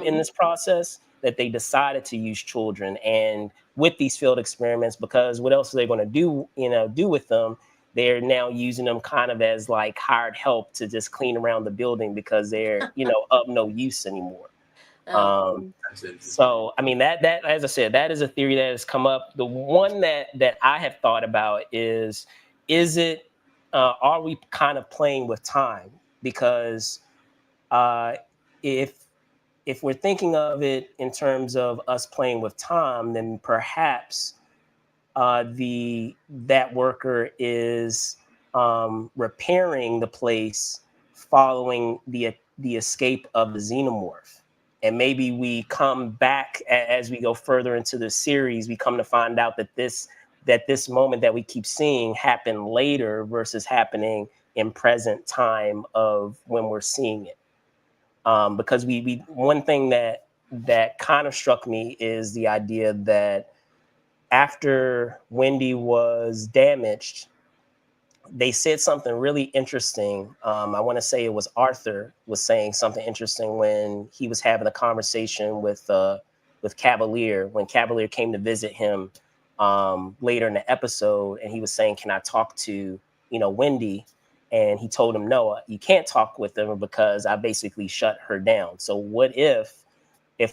in this process, that they decided to use children. And with these field experiments, because what else are they going to do with them? They're now using them kind of as like hired help to just clean around the building because they're, of no use anymore. So, I mean, that, as I said, that is a theory that has come up. The one that I have thought about is it, are we kind of playing with time? Because if we're thinking of it in terms of us playing with time, then perhaps that worker is repairing the place following the escape of the xenomorph. And maybe we come back as we go further into the series, we come to find out that this moment that we keep seeing happened later versus happening in present time of when we're seeing it. Because we one thing that kind of struck me is the idea that after Wendy was damaged, they said something really interesting. I want to say it was Arthur was saying something interesting when he was having a conversation with Cavalier, when Cavalier came to visit him later in the episode, and he was saying, "Can I talk to Wendy?" And he told him, "No, you can't talk with her because I basically shut her down." So what if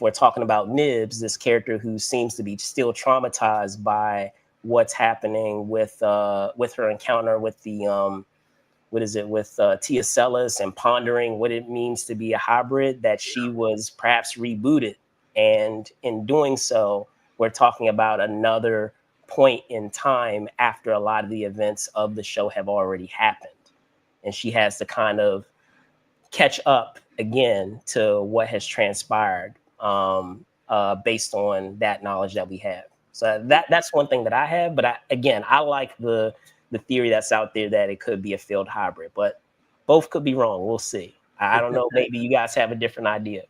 we're talking about Nibs, this character who seems to be still traumatized by what's happening with her encounter with the Tia Sellis, and pondering what it means to be a hybrid, that she was perhaps rebooted, and in doing so, we're talking about another point in time after a lot of the events of the show have already happened. And she has to kind of catch up again to what has transpired based on that knowledge that we have. So that's one thing that I have. But I like the theory that's out there that it could be a failed hybrid, but both could be wrong. We'll see. I don't know. Maybe you guys have a different idea.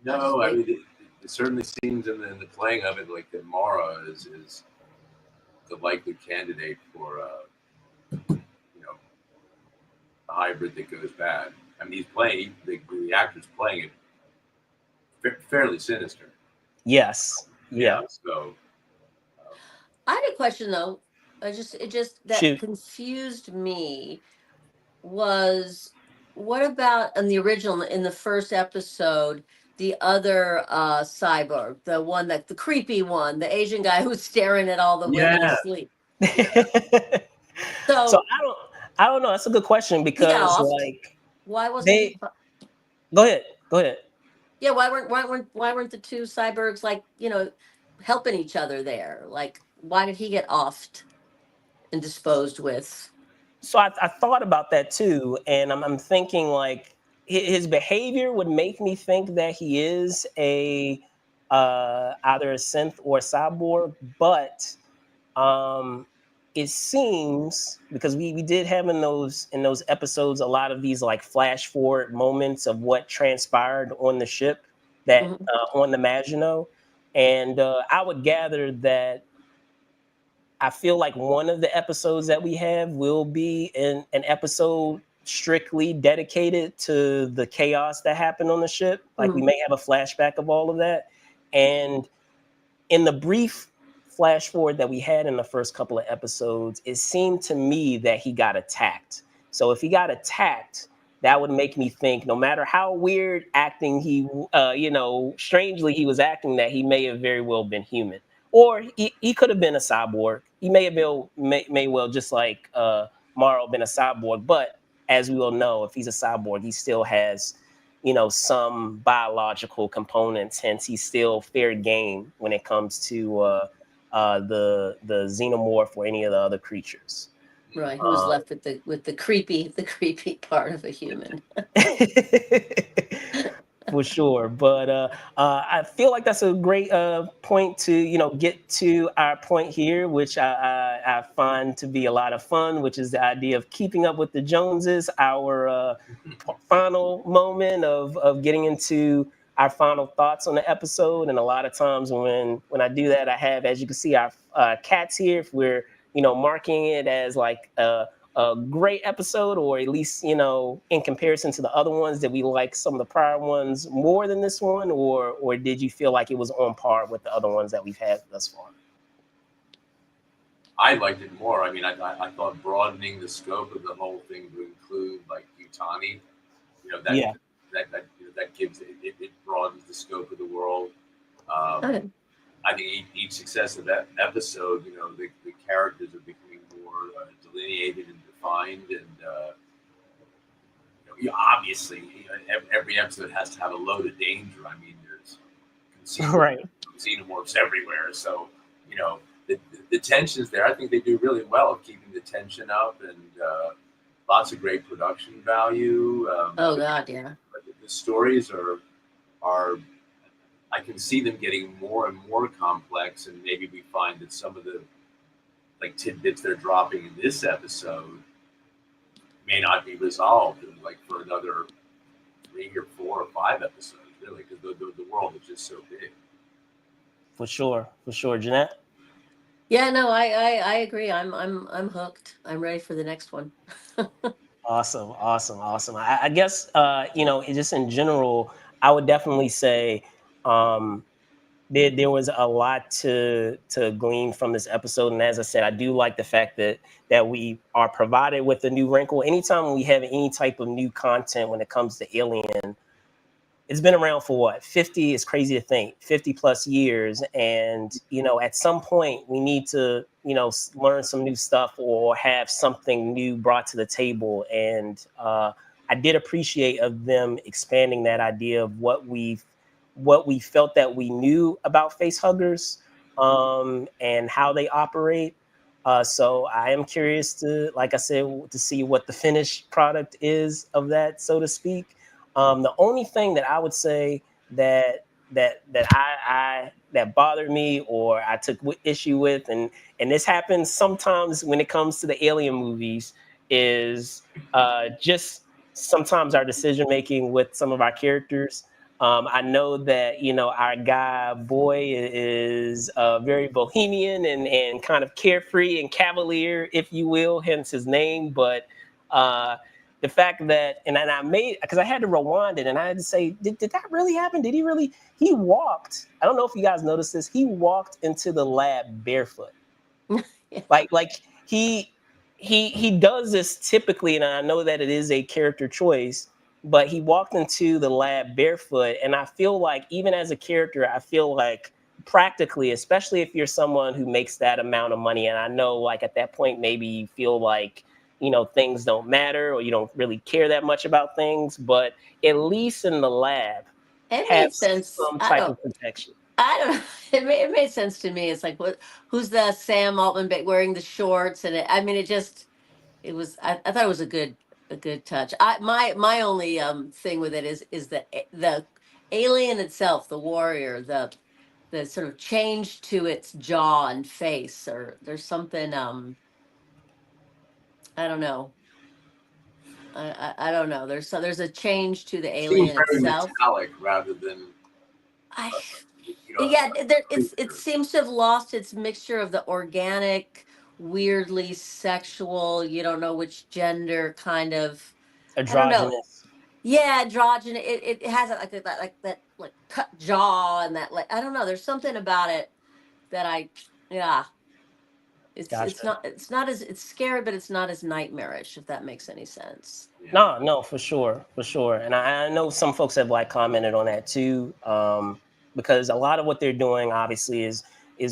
No, I mean, it certainly seems in the playing of it like that Mara is the likely candidate for a hybrid that goes bad. I mean, he's playing the actor's playing it fairly sinister. Yes. Yeah. So I had a question though. It just that Shoot. confused me was what about in the original in the first episode the other cyborg, the one the creepy one, the Asian guy who's staring at all the women asleep. So I don't know. That's a good question because why wasn't he? Go ahead. Yeah, why weren't the two cyborgs helping each other there? Like, why did he get offed and disposed with? So I thought about that too, and I'm thinking like his behavior would make me think that he is either a synth or a cyborg, but it seems because we did have in those episodes a lot of these like flash forward moments of what transpired on the ship that on the Maginot, and I would gather that I feel like one of the episodes that we have will be an episode strictly dedicated to the chaos that happened on the ship. Like we may have a flashback of all of that. And in the brief flash forward that we had in the first couple of episodes, it seemed to me that he got attacked. So if he got attacked, that would make me think no matter how weird acting strangely he was acting, that he may have very well been human. Or he could have been a cyborg. He may well just like Morrow been a cyborg. But as we all know, if he's a cyborg, he still has, some biological components. Hence, he's still fair game when it comes to the xenomorph or any of the other creatures. Right, who's left with the creepy part of a human. For sure, but I feel like that's a great point to get to our point here, which I find to be a lot of fun, which is the idea of keeping up with the Joneses. Our final moment of getting into our final thoughts on the episode, and a lot of times when I do that, I have, as you can see, our cats here. If we're marking it as like a great episode, or at least, in comparison to the other ones, that we like some of the prior ones more than this one, or did you feel like it was on par with the other ones that we've had thus far? I liked it more. I mean, I thought broadening the scope of the whole thing to include like Yutani, that gives it broadens the scope of the world. I think each successive episode, the characters are becoming more delineated and defined, and obviously every episode has to have a load of danger. I mean, there's xenomorphs everywhere, so the tension's there. I think they do really well at keeping the tension up, and lots of great production value. Yeah. The stories are I can see them getting more and more complex, and maybe we find that some of the tidbits they're dropping in this episode may not be resolved in for another 3 or 4 or 5 episodes, really, because the world is just so big. For sure, Jenette. Yeah, no, I agree. I'm hooked. I'm ready for the next one. Awesome. I guess just in general, I would definitely say there was a lot to glean from this episode, and as I said, I do like the fact that we are provided with a new wrinkle. Anytime we have any type of new content when it comes to Alien, it's been around for what, 50? It's crazy to think 50 plus years, and at some point we need to learn some new stuff or have something new brought to the table. And I did appreciate of them expanding that idea of what we felt that we knew about face huggers and how they operate. So I am curious to, like I said, to see what the finished product is of that, so to speak. The only thing that I would say that I that bothered me or I took issue with, and this happens sometimes when it comes to the Alien movies, is just sometimes our decision making with some of our characters. I know that, you know, our guy boy is very bohemian and kind of carefree and cavalier, if you will, hence his name. But the fact that, and I made, because I had to rewind it and I had to say, did that really happen? Did he really? He walked. I don't know if you guys noticed this. He walked into the lab barefoot. Yeah. Like he does this typically, and I know that it is a character choice, but he walked into the lab barefoot, and I feel like even as a character, I feel like practically, especially if you're someone who makes that amount of money, and I know like at that point maybe you feel like, you know, things don't matter or you don't really care that much about things, but at least in the lab It have made sense. some type of protection. I don't know. It made sense to me. It's like, what? Who's the Sam Altman wearing the shorts? And I mean, it was. I thought it was a good touch. My only thing with it is the alien itself, the warrior, the sort of change to its jaw and face, or there's something. I don't know. I don't know. There's a change to the Seems alien very itself. metallic rather than I you know. Yeah, it creature. seems to have lost its mixture of the organic, weirdly sexual, you don't know which gender kind of, I don't know. Androgynous. Yeah, androgynous. It has like that like cut jaw and that, like, I don't know. There's something about it that yeah. It's Gotcha. not it's not as it's scary, but it's not as nightmarish, if that makes any sense. Yeah. No, for sure, for sure. And I know some folks have like commented on that too, because a lot of what they're doing obviously is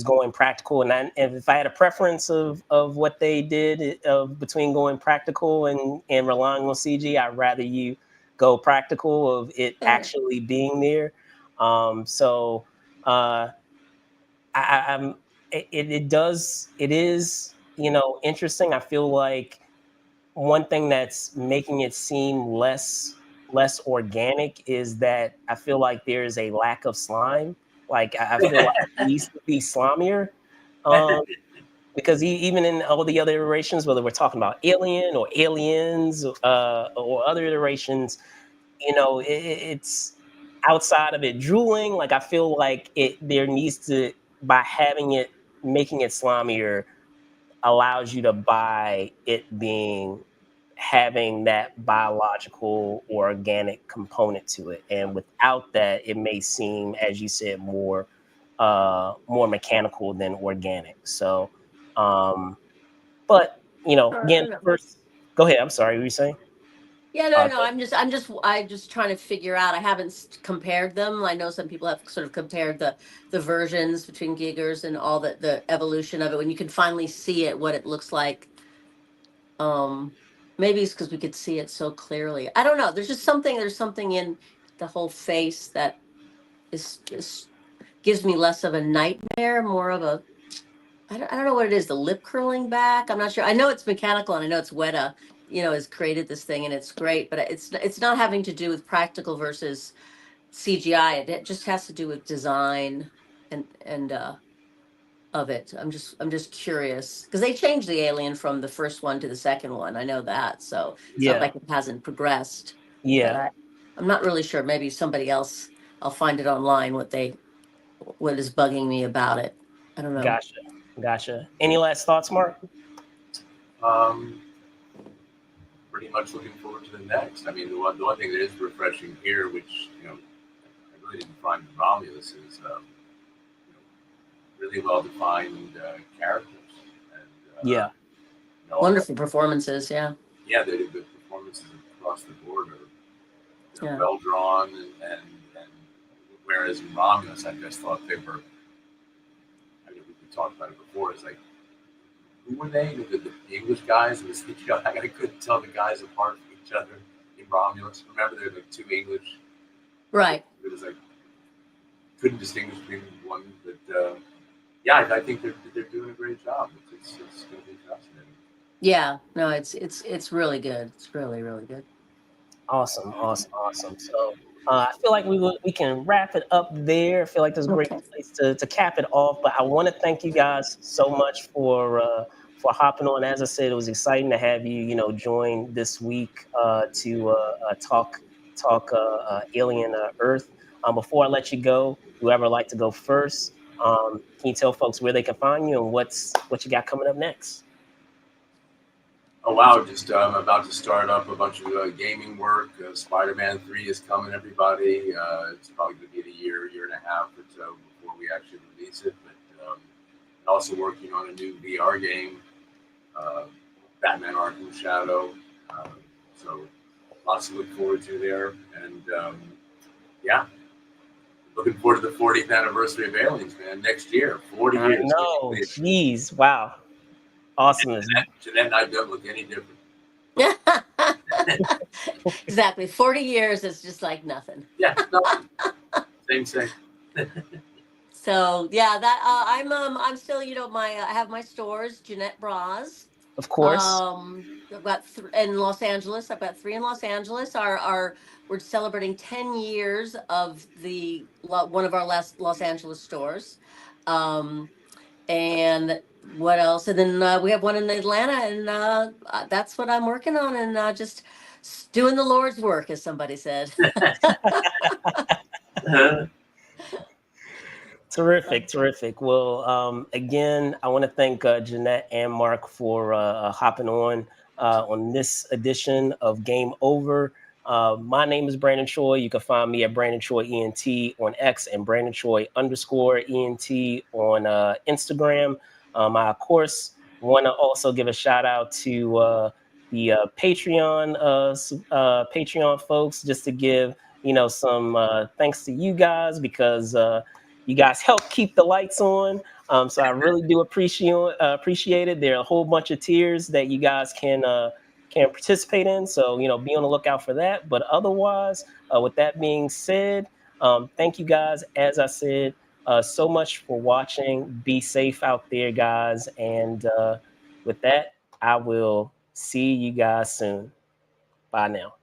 going practical. And if I had a preference of what they did of between going practical and relying on CG, I'd rather you go practical of it Fair. actually being there. So I'm it is, you know, interesting. I feel like one thing that's making it seem less organic is that I feel like there's a lack of slime. Like I feel like it needs to be slimier. Um, because even in all the other iterations, whether we're talking about Alien or Aliens or other iterations, you know, it's outside of it drooling. Like I feel like it there needs to, by having it, making it slimier allows you to buy it being, having that biological or organic component to it, and without that it may seem, as you said, more mechanical than organic. So but you know, I again, don't know. first, go ahead, I'm sorry, what were you saying? Yeah, uh, no. I'm just trying to figure out. I haven't compared them. I know some people have sort of compared the versions between Giggers and all the evolution of it. When you can finally see it, what it looks like. Um, Maybe it's because we could see it so clearly. I don't know. There's just something. There's something in the whole face that is gives me less of a nightmare, more of a, I don't know what it is. The lip curling back. I'm not sure. I know it's mechanical, and I know it's Weta, has created this thing, and it's great. But it's not having to do with practical versus CGI. It just has to do with design and of it. I'm just curious because they changed the alien from the first one to the second one. I know that, so it's not yeah, like it hasn't progressed. But yeah, I'm not really sure. Maybe somebody else. I'll find it online what is bugging me about it. I don't know. gotcha. Any last thoughts, Mark? Um, Pretty much looking forward to the next. I mean, the one thing that is refreshing here, which I really didn't find in Romulus, is really well defined characters, and Yeah, Wonderful performances. Yeah. yeah, the performances across the board are Yeah. well drawn, and whereas in Romulus, I just thought they were. I mean, we talked about it before. It's like, who were they? The English guys? It was, I couldn't tell the guys apart from each other in Romulus. Remember, they're like two English. Right. It was like couldn't distinguish between one, but yeah, I think they're doing a great job. It's going to be fascinating. Yeah. No, it's really good. It's really, really good. awesome. So I feel like we can wrap it up there. I feel like there's a great Okay. place to cap it off. But I want to thank you guys so much for hopping on. As I said, it was exciting to have you, join this week to talk Alien Earth. Before I let you go, whoever like to go first, can you tell folks where they can find you and what you got coming up next? Oh wow! Just I'm about to start up a bunch of gaming work. Spider-Man 3 is coming, everybody. It's probably going to be a year and a half or so before we actually release it. But also working on a new VR game, Batman Arkham Shadow. So lots to look forward to there. And yeah, looking forward to the 40th anniversary of Aliens, man. Next year, 40 I years. know, jeez, wow, awesomeness. Jenette and I don't look any different. Exactly. 40 years is just like nothing. Yeah, nothing. Same. So yeah, that I'm still, I have my stores, Jenette Bras. Of course. I've got in Los Angeles. I've got 3 in Los Angeles. Our we're celebrating 10 years of one of our last Los Angeles stores. And what else? And then we have one in Atlanta, and that's what I'm working on, and just doing the Lord's work, as somebody said. Terrific. Well, again, I want to thank Jenette and Mark for hopping on this edition of Game Over. My name is Brandon Choi. You can find me at Brandon Choi ENT on X and Brandon Choi _ENT on Instagram. I, of course, want to also give a shout out to the Patreon folks, just to give some thanks to you guys, because you guys help keep the lights on. So I really do appreciate it. There are a whole bunch of tiers that you guys can participate in. So, be on the lookout for that. But otherwise, with that being said, thank you guys. As I said, so much for watching. Be safe out there, guys. And with that, I will see you guys soon. Bye now.